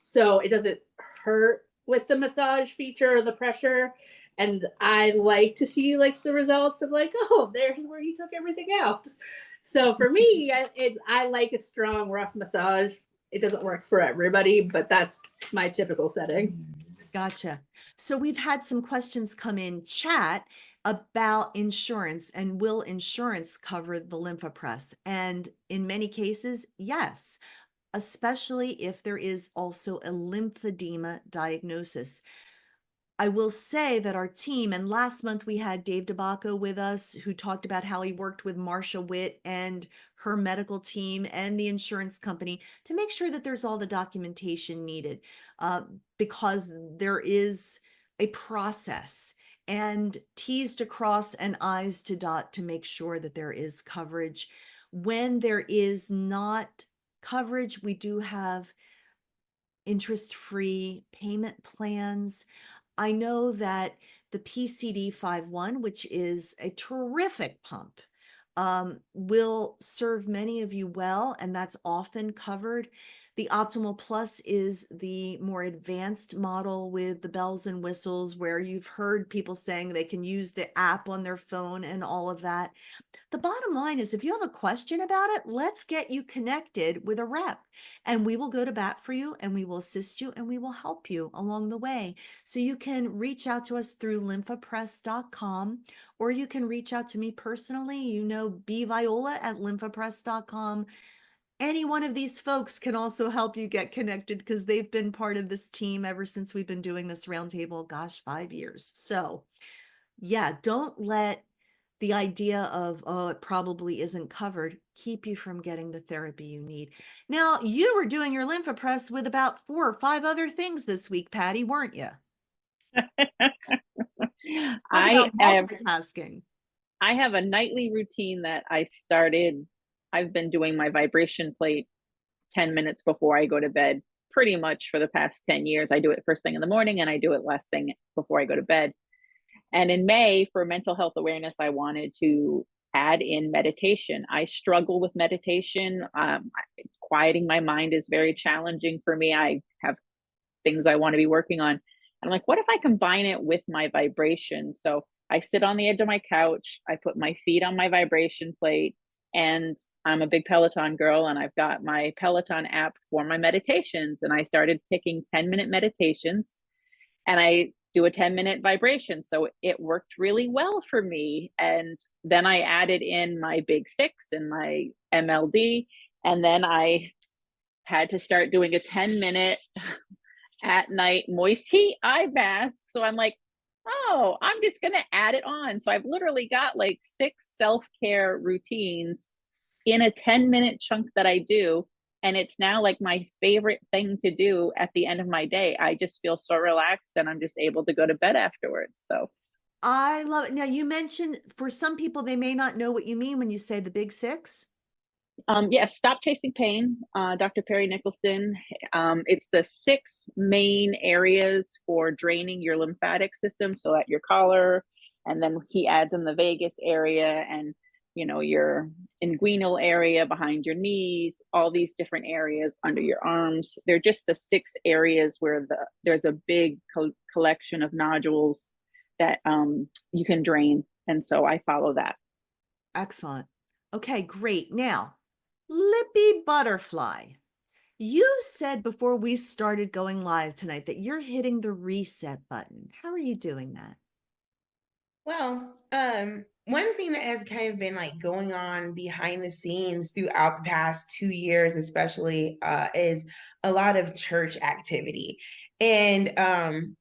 So it doesn't hurt with the massage feature or the pressure. And I like to see like the results of like, oh, there's where he took everything out. So for me, I like a strong, rough massage. It doesn't work for everybody, but that's my typical setting. Gotcha. So we've had some questions come in chat about insurance and will insurance cover the Lympha Press? And in many cases, yes, especially if there is also a lymphedema diagnosis. I will say that our team, and last month we had Dave DeBacco with us, who talked about how he worked with Marcia Witt and her medical team and the insurance company to make sure that there's all the documentation needed, because there is a process and T's to cross and I's to dot to make sure that there is coverage. When there is not coverage, we do have interest-free payment plans. I know that the PCD51, which is a terrific pump, will serve many of you well, and that's often covered. The Optimal Plus is the more advanced model with the bells and whistles, where you've heard people saying they can use the app on their phone and all of that. The bottom line is, if you have a question about it, let's get you connected with a rep, and we will go to bat for you, and we will assist you, and we will help you along the way. So you can reach out to us through lymphapress.com, or you can reach out to me personally. bviola@lymphapress.com. Any one of these folks can also help you get connected because they've been part of this team ever since we've been doing this roundtable, gosh, 5 years. So yeah, don't let the idea of, oh, it probably isn't covered, keep you from getting the therapy you need. Now, you were doing your Lympha Press with about 4 or 5 other things this week, Pattie, weren't you? I multitasking. I have a nightly routine that I started. I've been doing my vibration plate 10 minutes before I go to bed, pretty much for the past 10 years. I do it first thing in the morning and I do it last thing before I go to bed. And in May, for mental health awareness, I wanted to add in meditation. I struggle with meditation. Quieting my mind is very challenging for me. I have things I want to be working on. I'm like, what if I combine it with my vibration? So I sit on the edge of my couch, I put my feet on my vibration plate, and I'm a big Peloton girl, and I've got my Peloton app for my meditations. And I started picking 10-minute meditations, and I do a 10-minute vibration. So it worked really well for me. And then I added in my big six and my MLD. And then I had to start doing a 10-minute at night moist heat eye mask. So I'm like, oh, I'm just going to add it on. So I've literally got like 6 self-care routines in a 10-minute chunk that I do. And it's now like my favorite thing to do at the end of my day. I just feel so relaxed, and I'm just able to go to bed afterwards. So I love it. Now, you mentioned for some people, they may not know what you mean when you say the big six. yes, Stop Chasing Pain, Dr. Perry Nicholson. It's the 6 main areas for draining your lymphatic system. So at your collar, and then he adds in the vagus area, and your inguinal area behind your knees, all these different areas under your arms. They're just the 6 areas where there's a big collection of nodules that you can drain. And so I follow that. Excellent. Okay, great. Now, Lippy Butterfly. You said before we started going live tonight that you're hitting the reset button. How are you doing that? Well, one thing that has kind of been like going on behind the scenes throughout the past 2 years, especially, is a lot of church activity. And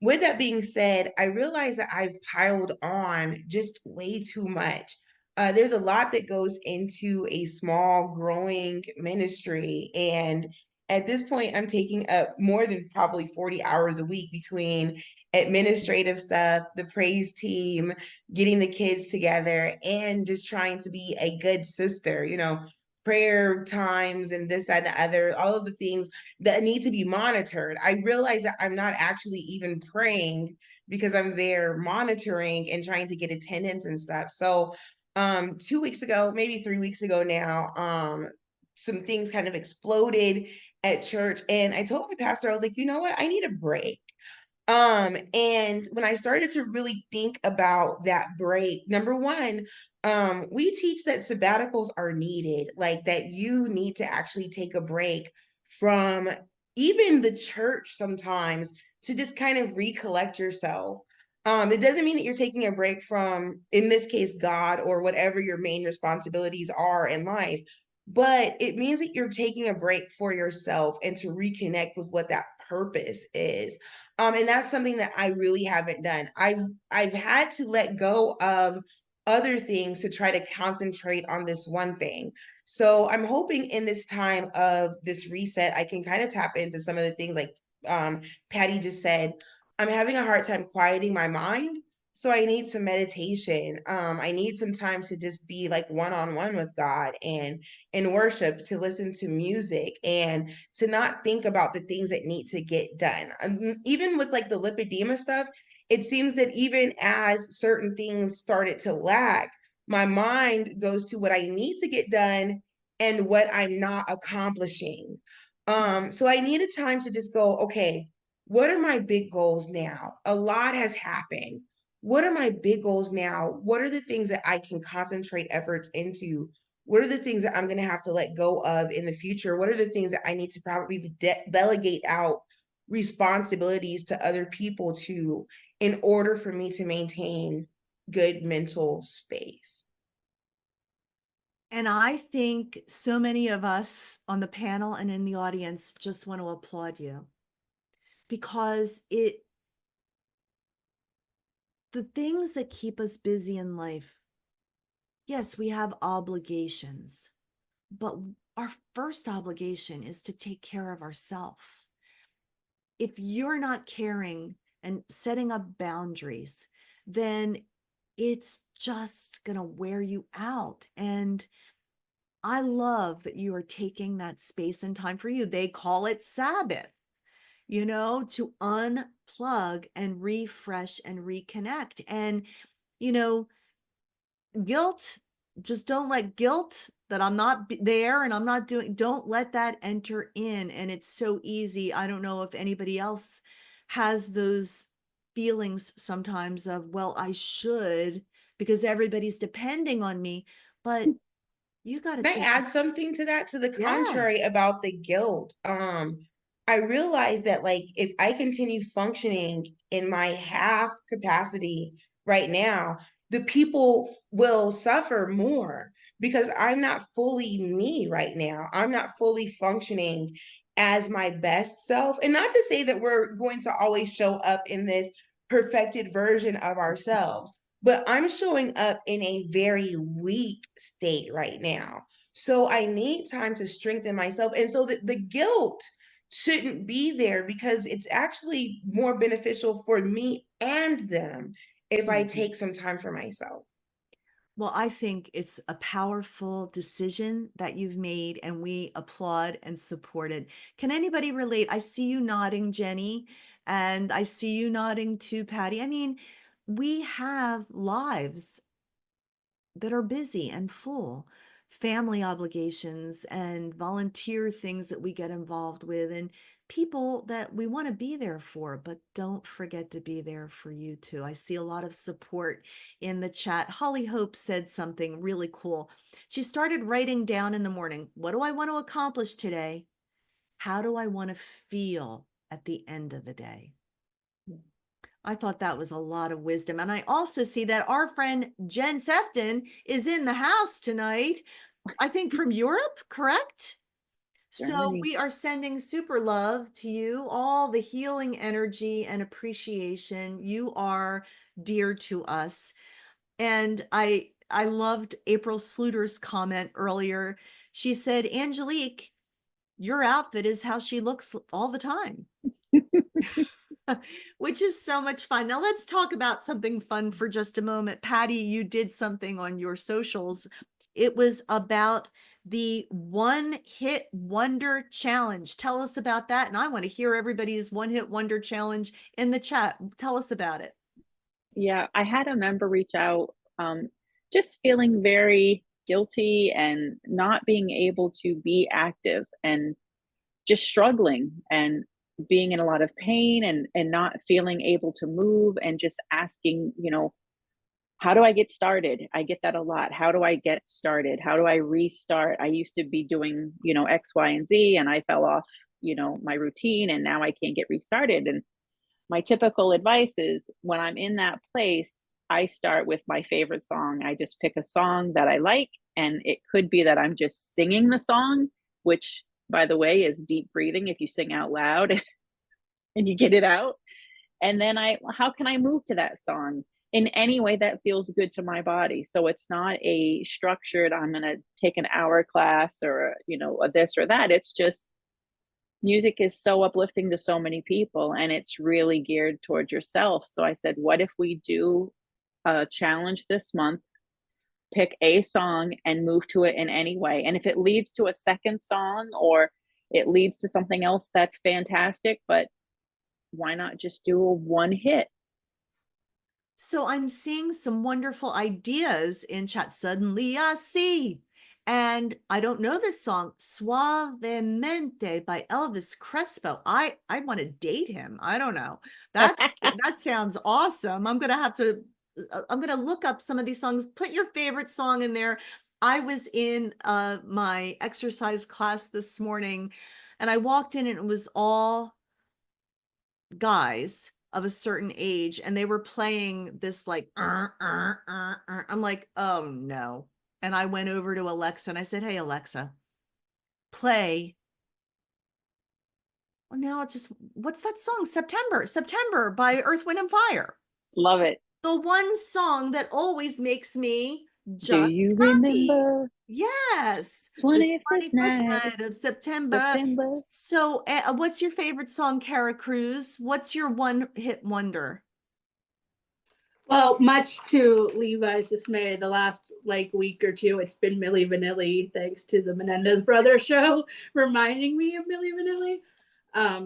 with that being said, I realize that I've piled on just way too much. There's a lot that goes into a small, growing ministry. And at this point, I'm taking up more than probably 40 hours a week between administrative stuff, the praise team, getting the kids together, and just trying to be a good sister, prayer times and this, that, and the other, all of the things that need to be monitored. I realize that I'm not actually even praying because I'm there monitoring and trying to get attendance and stuff. So 2 weeks ago, maybe 3 weeks ago now, some things kind of exploded at church, and I told my pastor, I was like, you know what? I need a break. And when I started to really think about that break, number one, we teach that sabbaticals are needed, like that you need to actually take a break from even the church sometimes to just kind of recollect yourself. It doesn't mean that you're taking a break from, in this case, God or whatever your main responsibilities are in life, but it means that you're taking a break for yourself and to reconnect with what that purpose is. And that's something that I really haven't done. I've had to let go of other things to try to concentrate on this one thing. So I'm hoping in this time of this reset, I can kind of tap into some of the things like Pattie just said. I'm having a hard time quieting my mind. So I need some meditation. I need some time to just be like one-on-one with God and in worship, to listen to music and to not think about the things that need to get done. Even with like the lipedema stuff, it seems that even as certain things started to lack, my mind goes to what I need to get done and what I'm not accomplishing. So I needed time to just go, okay, what are my big goals now? A lot has happened. What are my big goals now? What are the things that I can concentrate efforts into? What are the things that I'm going to have to let go of in the future? What are the things that I need to probably delegate out responsibilities to other people to, in order for me to maintain good mental space? And I think so many of us on the panel and in the audience just want to applaud you, because the things that keep us busy in life, yes, we have obligations, but our first obligation is to take care of ourselves. If you're not caring and setting up boundaries, then it's just going to wear you out. And I love that you are taking that space and time for you. They call it Sabbath. to unplug and refresh and reconnect. And, guilt, just don't let guilt that I'm not there and I'm not doing, don't let that enter in. And it's so easy. I don't know if anybody else has those feelings sometimes of, well, I should, because everybody's depending on me, but you got to Can I take, add something to that? To the contrary yes. about the guilt. I realized that like if I continue functioning in my half capacity right now, the people will suffer more because I'm not fully me right now. I'm not fully functioning as my best self. And not to say that we're going to always show up in this perfected version of ourselves, but I'm showing up in a very weak state right now. So I need time to strengthen myself. And so the guilt shouldn't be there because it's actually more beneficial for me and them if I take some time for myself. Well, I think it's a powerful decision that you've made, and we applaud and support it. Can anybody relate? I see you nodding, Jenny, and I see you nodding too, Patty. I mean, we have lives that are busy and full, family obligations and volunteer things that we get involved with, and people that we want to be there for, but don't forget to be there for you too. I see a lot of support in the chat. Holly Hope said something really cool. She started writing down in the morning, what do I want to accomplish today? How do I want to feel at the end of the day? I thought that was a lot of wisdom. And I also see that our friend Jen Sefton is in the house tonight, I think from Europe, correct? So Germany. we are sending super love to you, all the healing energy and appreciation. You are dear to us. And I loved April Sluter's comment earlier. She said, Angelique, your outfit is how she looks all the time. Which is so much fun. Now let's talk about something fun for just a moment. Patty, you did something on your socials. It was about the One Hit Wonder Challenge. Tell us about that. And I want to hear everybody's One Hit Wonder Challenge in the chat. Tell us about it. Yeah, I had a member reach out, just feeling very guilty and not being able to be active and just struggling and being in a lot of pain and not feeling able to move and just asking, how do I get started? I get that a lot. How do I get started? How do I restart? I used to be doing, X, Y, and Z, and I fell off, my routine, and now I can't get restarted. And my typical advice is when I'm in that place, I start with my favorite song. I just pick a song that I like, and it could be that I'm just singing the song, which, by the way, is deep breathing if you sing out loud and you get it out. And then how can I move to that song in any way that feels good to my body? So it's not a structured, I'm going to take an hour class or, a this or that. It's just music is so uplifting to so many people, and it's really geared towards yourself. So I said, what if we do a challenge this month, pick a song and move to it in any way? And if it leads to a second song or it leads to something else, that's fantastic. But why not just do a one hit? So I'm seeing some wonderful ideas in chat. Suddenly I see. And I don't know this song, Suavemente by Elvis Crespo. I want to date him. I don't know. That sounds awesome. I'm going to look up some of these songs. Put your favorite song in there. I was in my exercise class this morning, and I walked in and it was all guys of a certain age, and they were playing this like I'm like, oh no. And I went over to Alexa and I said, hey Alexa, play. Well, now it's just, what's that song? September by Earth, Wind and Fire. Love it. The one song that always makes me Do just you happy. remember? Yes, 25th the 25th night night of September. So what's your favorite song, Cara Cruz? What's your one hit wonder? Well, much to Levi's dismay, the last week or two, it's been Milli Vanilli, thanks to the Menendez Brothers show, reminding me of Milli Vanilli.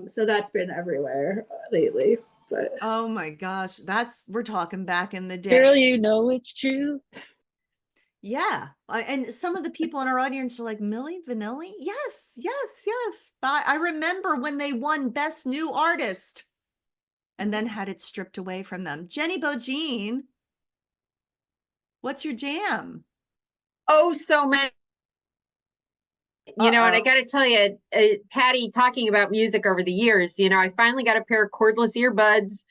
So that's been everywhere lately. But Oh my gosh, we're talking back in the Girl, day. you know it's true. Yeah. And some of the people in our audience are like, Milli Vanilli? Yes, yes, yes. But I remember when they won Best New Artist and then had it stripped away from them. Jenny Beaujean, what's your jam? Oh, so many. And I Uh-oh. got to tell you, Patty, talking about music over the years, I finally got a pair of cordless earbuds.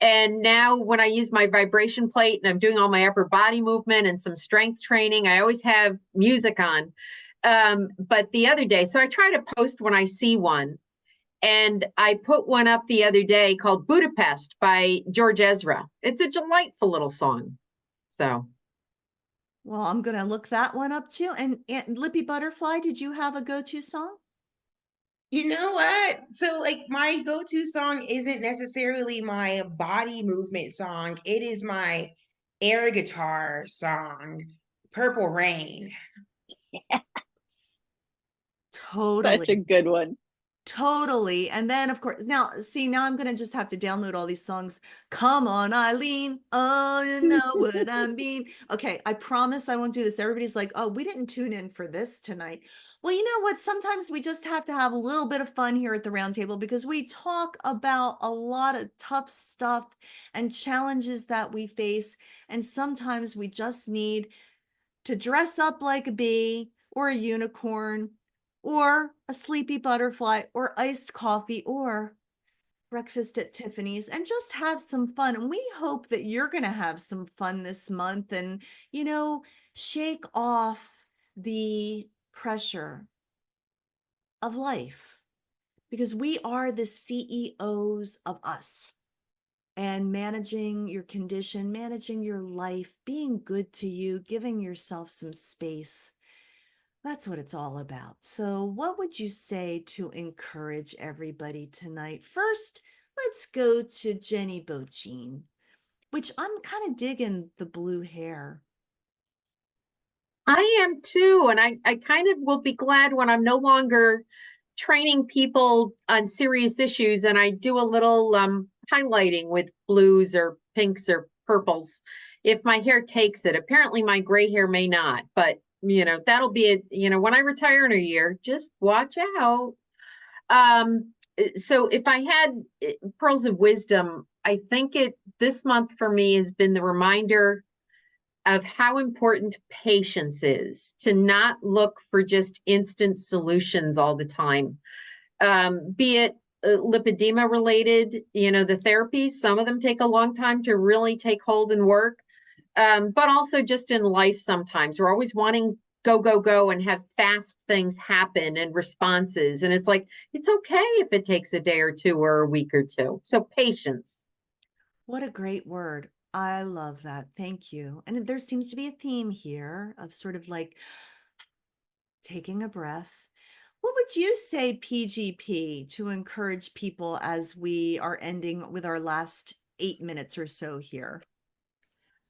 And now when I use my vibration plate and I'm doing all my upper body movement and some strength training, I always have music on. But the other day, so I try to post when I see one. And I put one up the other day called Budapest by George Ezra. It's a delightful little song. So. Well, I'm going to look that one up too. And Lippy Butterfly, did you have a go-to song? You know what? So like my go-to song isn't necessarily my body movement song. It is my air guitar song, Purple Rain. Totally. Such a good one. Totally. And then of course, now I'm going to just have to download all these songs. Come on, Eileen. Oh, you know what I mean. Okay. I promise I won't do this. Everybody's like, oh, we didn't tune in for this tonight. Well, you know what? Sometimes we just have to have a little bit of fun here at the Roundtable because we talk about a lot of tough stuff and challenges that we face. And sometimes we just need to dress up like a bee or a unicorn or a sleepy butterfly or iced coffee or breakfast at Tiffany's and just have some fun. And we hope that you're going to have some fun this month and, shake off the pressure of life because we are the CEOs of us. And managing your condition, managing your life, being good to you, giving yourself some space. That's what it's all about. So what would you say to encourage everybody tonight? First, let's go to Jenny Beaujean, which I'm kind of digging the blue hair. I am too. And I kind of will be glad when I'm no longer training people on serious issues and I do a little highlighting with blues or pinks or purples if my hair takes it. Apparently my gray hair may not, but that'll be it. When I retire in a year, just watch out. So if I had pearls of wisdom, I think this month for me has been the reminder of how important patience is, to not look for just instant solutions all the time. Be it lipedema related, the therapies, some of them take a long time to really take hold and work. But also just in life, sometimes we're always wanting go, go, go and have fast things happen and responses. And it's like, it's okay if it takes a day or two or a week or two. So patience. What a great word. I love that. Thank you. And there seems to be a theme here of sort of like taking a breath. What would you say, PGP, to encourage people as we are ending with our last 8 minutes or so here?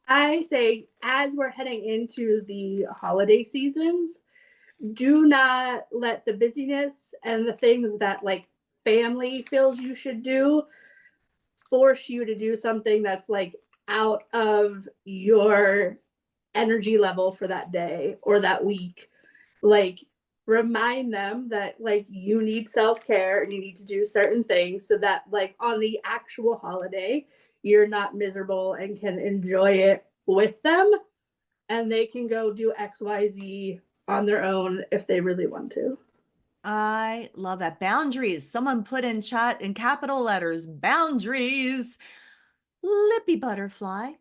I say, as we're heading into the holiday seasons, do not let the busyness and the things that like family feels you should do force you to do something that's like out of your energy level for that day or that week. Like, remind them that like you need self-care and you need to do certain things so that like on the actual holiday you're not miserable and can enjoy it with them and they can go do XYZ on their own if they really want to. I love that. Boundaries. Someone put in chat in capital letters, boundaries. Lippy Butterfly.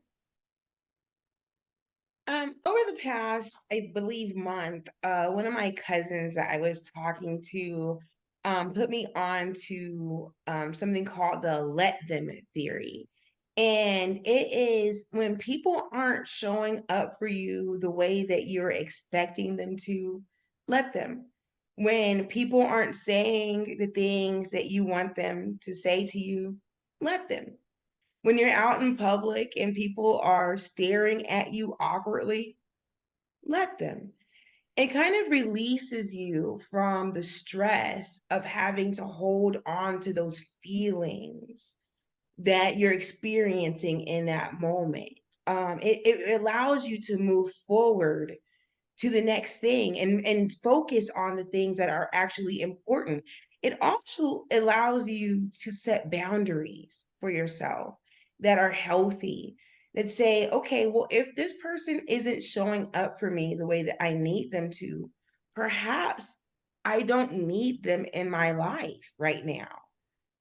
Over the past, I believe, month, one of my cousins that I was talking to put me on to something called the let them theory. And it is when people aren't showing up for you the way that you're expecting them to, let them. When people aren't saying the things that you want them to say to you, let them. When you're out in public and people are staring at you awkwardly, let them. it kind of releases you from the stress of having to hold on to those feelings that you're experiencing in that moment. It allows you to move forward to the next thing and focus on the things that are actually important. It also allows you to set boundaries for yourself that are healthy, that say, okay, well, if this person isn't showing up for me the way that I need them to, perhaps I don't need them in my life right now.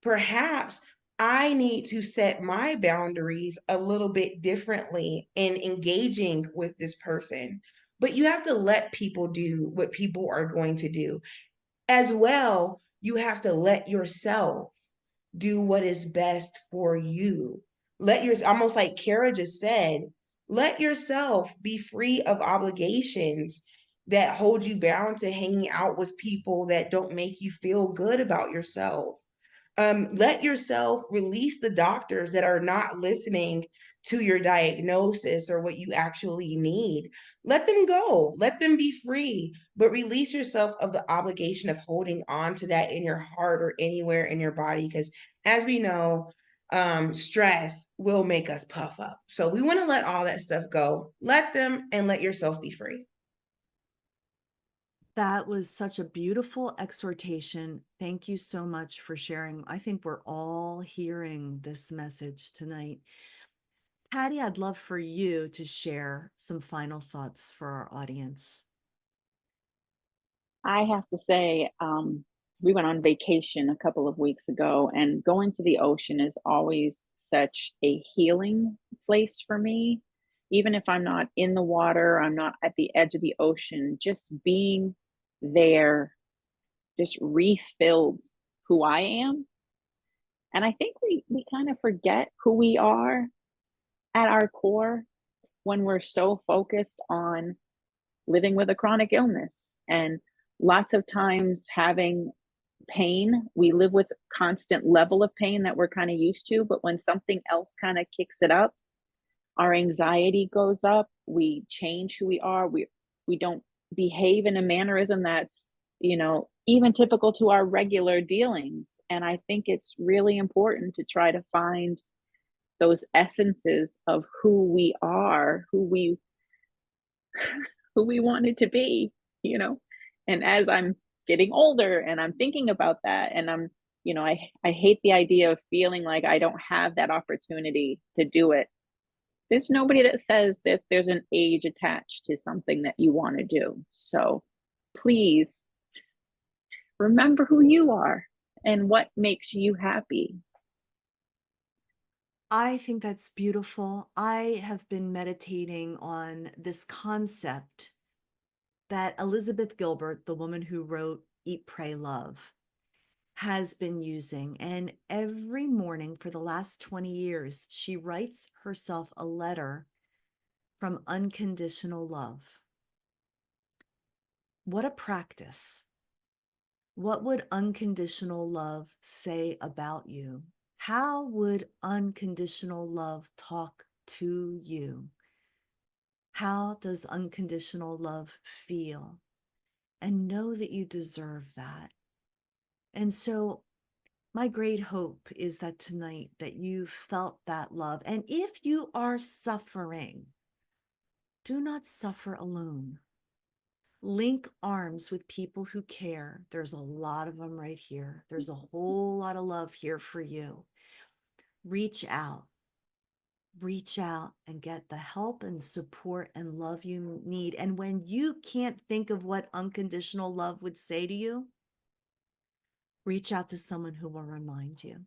Perhaps I need to set my boundaries a little bit differently in engaging with this person. But you have to let people do what people are going to do. As well, you have to let yourself do what is best for you. Almost like Cara just said, let yourself be free of obligations that hold you bound to hanging out with people that don't make you feel good about yourself. Let yourself release the doctors that are not listening to your diagnosis or what you actually need. Let them go, let them be free, but release yourself of the obligation of holding on to that in your heart or anywhere in your body. Because as we know, stress will make us puff up. So we want to let all that stuff go. Let them and let yourself be free. That was such a beautiful exhortation. Thank you so much for sharing. I think we're all hearing this message tonight. Pattie, I'd love for you to share some final thoughts for our audience. I have to say, we went on vacation a couple of weeks ago, and going to the ocean is always such a healing place for me. Even if I'm not in the water, I'm not at the edge of the ocean, just being there just refills who I am. And I think we kind of forget who we are at our core when we're so focused on living with a chronic illness. And lots of times having pain, we live with a constant level of pain that we're kind of used to, but when something else kind of kicks it up, our anxiety goes up, we change who we are, we don't behave in a mannerism that's, even typical to our regular dealings. And I think it's really important to try to find those essences of who we are, who we wanted to be, and as I'm getting older and I'm thinking about that, and I hate the idea of feeling like I don't have that opportunity to do it. There's nobody that says that there's an age attached to something that you want to do. So please remember who you are and what makes you happy. I think that's beautiful. I have been meditating on this concept that Elizabeth Gilbert, the woman who wrote Eat, Pray, Love, has been using. And every morning for the last 20 years, she writes herself a letter from unconditional love. What a practice. What would unconditional love say about you? How would unconditional love talk to you? How does unconditional love feel? And know that you deserve that. And so my great hope is that tonight that you felt that love. And if you are suffering, do not suffer alone. Link arms with people who care. There's a lot of them right here. There's a whole lot of love here for you. Reach out and get the help and support and love you need. And when you can't think of what unconditional love would say to you, reach out to someone who will remind you.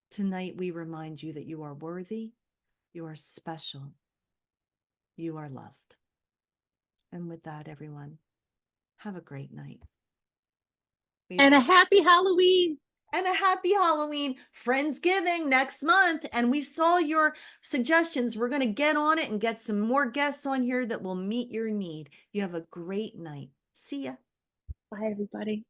Tonight, we remind you that you are worthy, you are special, you are loved. And with that, everyone, have a great night. And a happy Halloween. And a happy Halloween. Friendsgiving next month. And we saw your suggestions. We're going to get on it and get some more guests on here that will meet your need. You have a great night. See ya. Bye, everybody.